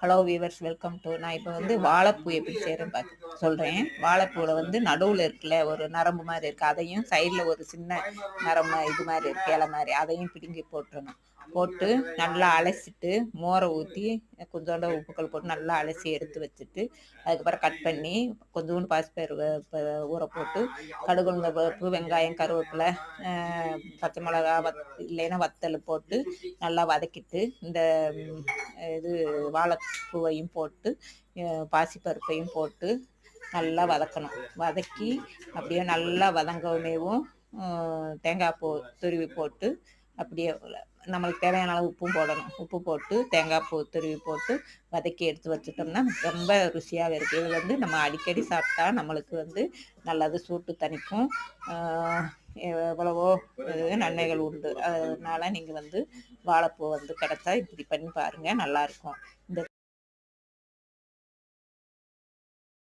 Hello viewers, welcome to. நான் இப்போ வந்து வாழைப்பூ எப்படி செய்கிறேன்னு சொல்கிறேன். வாழைப்பூவில் வந்து நடுவில் இருக்குல்ல ஒரு நரம்பு மாதிரி இருக்குது, அதையும் சைடில் ஒரு சின்ன நரம்பு இது மாதிரி இருக்கு இலை மாதிரி, அதையும் பிடுங்கி போட்டுறணும். போட்டு நல்லா அலசிட்டு மோரை ஊற்றி கொஞ்சோண்டு உப்புக்கள் போட்டு நல்லா அலசி எடுத்து வச்சுட்டு, அதுக்கப்புறம் கட் பண்ணி கொஞ்சோண்டு பாசிப்பயிறு ஊற போட்டு கடுகு உளுந்த பருப்பு வெங்காயம் கருவேப்பிலை பச்சை மிளகா இல்லைன்னா வத்தல் போட்டு நல்லா வதக்கிட்டு இந்த இது வாழைப்பூவையும் போட்டு பாசிப்பருப்பையும் போட்டு நல்லா வதக்கணும். வதக்கி அப்படியே நல்லா வதங்கவுமேவும் தேங்காய் பூ துருவி போட்டு அப்படியே நம்மளுக்கு தேவையான அளவு உப்பும் போடணும். உப்பு போட்டு தேங்காய் பூ துருவி போட்டு வதக்கி எடுத்து வச்சுட்டோம்னா ரொம்ப ருசியாக இருக்குது. இது வந்து நம்ம அடிக்கடி சாப்பிட்டா நம்மளுக்கு வந்து நல்லது, சூட்டு தணிக்கும். எவ்வளவோ நன்மைகள் உண்டு. அதனால நீங்கள் வந்து வாழைப்பூ வந்து கிடைச்சா இப்படி பண்ணி பாருங்கள், நல்லாயிருக்கும். இந்த